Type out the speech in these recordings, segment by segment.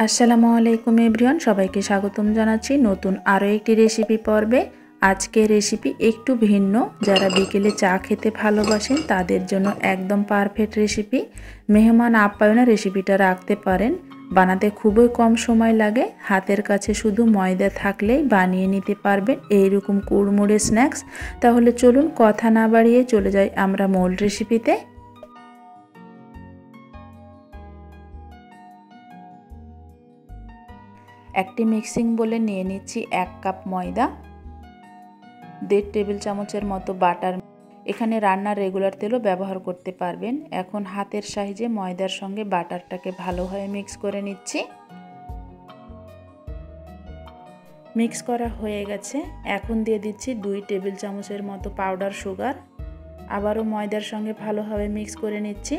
আসসালামু আলাইকুম এভরিওয়ান, সবাইকে স্বাগতম জানাচ্ছি নতুন আরও একটি রেসিপি পর্বে। আজকের রেসিপি একটু ভিন্ন। যারা বিকেলে চা খেতে ভালোবাসেন তাদের জন্য একদম পারফেক্ট রেসিপি। মেহমান আপ্যায়নে রেসিপিটা রাখতে পারেন। বানাতে খুবই কম সময় লাগে। হাতের কাছে শুধু ময়দা থাকলেই বানিয়ে নিতে পারবেন এইরকম কুড়মুড়ে স্ন্যাক্স। তাহলে চলুন কথা না বাড়িয়ে চলে যাই আমরা মূল রেসিপিতে। একটি মিক্সিং বলে নিয়ে নিচ্ছি 1 কাপ ময়দা, 1.5 টেবিল চামচের মতো বাটার। এখানে রান্নার রেগুলার তেলও ব্যবহার করতে পারবেন। এখন হাতের সাহায্যে ময়দার সঙ্গে বাটারটাকে ভালোভাবে মিক্স করে নিচ্ছি। মিক্স করা হয়ে গেছে। এখন দিয়ে দিচ্ছি 2 টেবিল চামচের মতো পাউডার সুগার। আবারও ময়দার সঙ্গে ভালোভাবে মিক্স করে নিচ্ছি।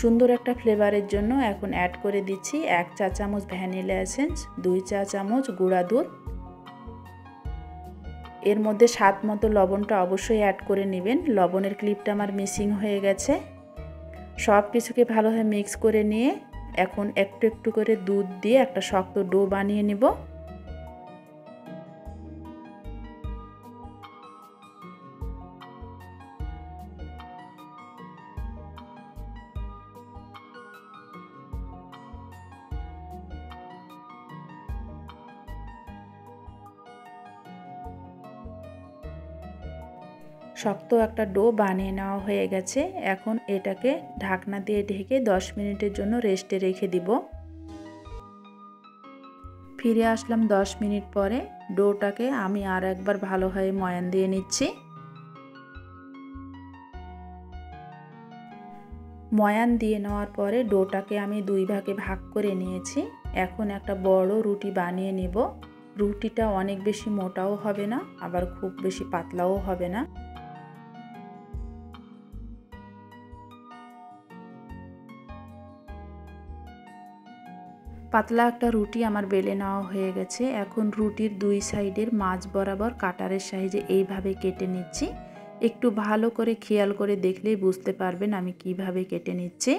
সুন্দর একটা ফ্লেভারের জন্য এখন অ্যাড করে দিচ্ছি 1 চা চামচ ভ্যানিলা এসেন্স, 2 চা চামচ গুঁড়া দুধ। এর মধ্যে স্বাদ মতো লবণটা অবশ্যই অ্যাড করে নেবেন। লবণের ক্লিপটা আমার মিসিং হয়ে গেছে। সব কিছুকে ভালোভাবে মিক্স করে নিয়ে এখন একটু একটু করে দুধ দিয়ে একটা শক্ত ডো বানিয়ে নেব। শক্ত একটা ডো বানিয়ে নেওয়া হয়ে গেছে। এখন এটাকে ঢাকনা দিয়ে ঢেকে 10 মিনিটের জন্য রেস্টে রেখে দিব। ফিরে আসলাম 10 মিনিট পরে। ডোটাকে আমি আর একবার ভালোভাবে ময়ান দিয়ে নিচ্ছি। ময়ান দিয়ে নেওয়ার পরে ডোটাকে আমি 2 ভাগে ভাগ করে নিয়েছি। এখন একটা বড় রুটি বানিয়ে নেব। রুটিটা অনেক বেশি মোটাও হবে না, আবার খুব বেশি পাতলাও হবে না। পাতলা একটা রুটি আমার বেলে নেওয়া হয়ে গেছে। এখন রুটির 2 সাইডের মাঝ বরাবর কাটারের সাহায্যে এইভাবে কেটে নিচ্ছি। একটু ভালো করে খেয়াল করে দেখলেই বুঝতে পারবেন আমি কিভাবে কেটে নিচ্ছি।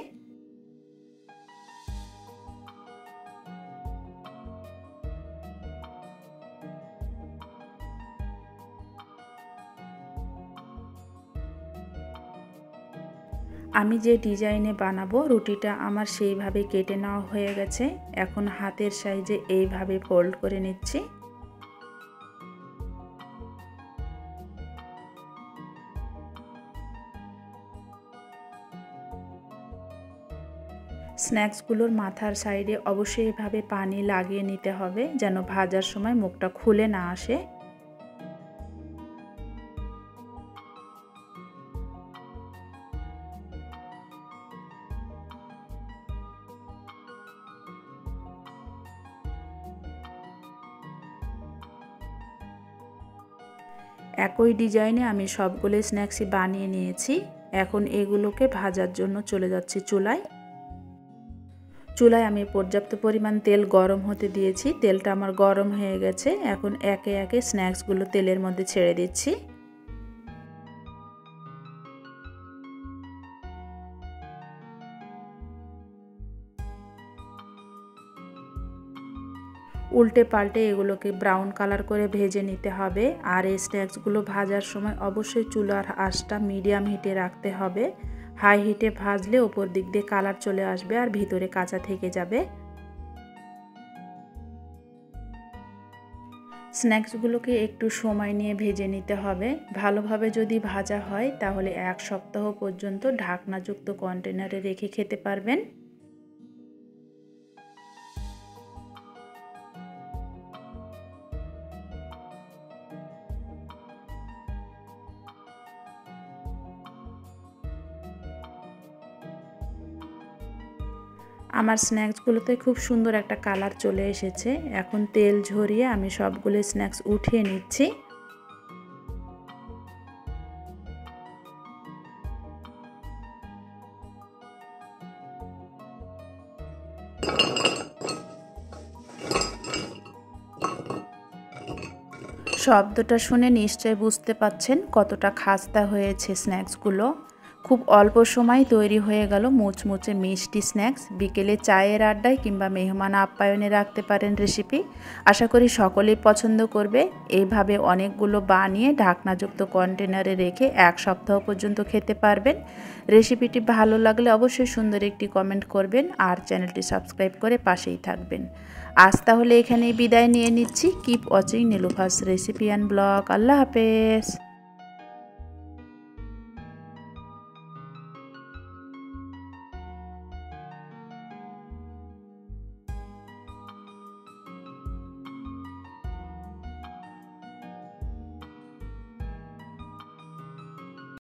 আমি যে ডিজাইনে বানাবো রুটিটা আমার সেইভাবে কেটে নেওয়া হয়ে গেছে। এখন হাতের সাহায্যে এইভাবে ফোল্ড করে নিচ্ছি। স্ন্যাক্সগুলোর মাথার সাইডে অবশ্যই এভাবে পানি লাগিয়ে নিতে হবে যেন ভাজার সময় মুখটা খুলে না আসে। একই ডিজাইনে আমি সবগুলো স্ন্যাক্সই বানিয়ে নিয়েছি। এখন এগুলোকে ভাজার জন্য চলে যাচ্ছি চুলায়। চুলায় আমি পর্যাপ্ত পরিমাণ তেল গরম হতে দিয়েছি। তেলটা আমার গরম হয়ে গেছে। এখন একে একে স্ন্যাক্সগুলো তেলের মধ্যে ছেড়ে দিচ্ছি। উল্টে পাল্টে এগুলোকে ব্রাউন কালার করে ভেজে নিতে হবে। আর এই স্ন্যাক্সগুলো ভাজার সময় অবশ্যই চুলার আঁচটা মিডিয়াম হিটে রাখতে হবে। হাই হিটে ভাজলে ওপর দিক দিয়ে কালার চলে আসবে আর ভিতরে কাঁচা থেকে যাবে। স্ন্যাক্সগুলোকে একটু সময় নিয়ে ভেজে নিতে হবে। ভালোভাবে যদি ভাজা হয় তাহলে 1 সপ্তাহ পর্যন্ত ঢাকনাযুক্ত কন্টেনারে রেখে খেতে পারবেন। আমার স্ন্যাক্সগুলোতে খুব সুন্দর একটা কালার চলে এসেছে। এখন তেল ঝরিয়ে আমি সবগুলো স্ন্যাক্স উঠিয়ে নিচ্ছি। শব্দটা শুনে নিশ্চয়ই বুঝতে পাচ্ছেন কতটা খাস্তা হয়েছে স্ন্যাক্সগুলো। খুব অল্প সময় তৈরি হয়ে গেল মুচমুচে মিষ্টি স্ন্যাক্স। বিকেলে চায়ের আড্ডায় কিংবা মেহমান আপ্যায়নে রাখতে পারেন রেসিপি। আশা করি সকলেই পছন্দ করবে। এইভাবে অনেকগুলো বানিয়ে ঢাকনাযুক্ত কন্টেনারে রেখে 1 সপ্তাহ পর্যন্ত খেতে পারবেন। রেসিপিটি ভালো লাগলে অবশ্যই সুন্দর একটি কমেন্ট করবেন আর চ্যানেলটি সাবস্ক্রাইব করে পাশেই থাকবেন। আজ তাহলে এখানেই বিদায় নিয়ে নিচ্ছি। Keep watching Nilufa's recipe and blog. আল্লাহ হাফেজ।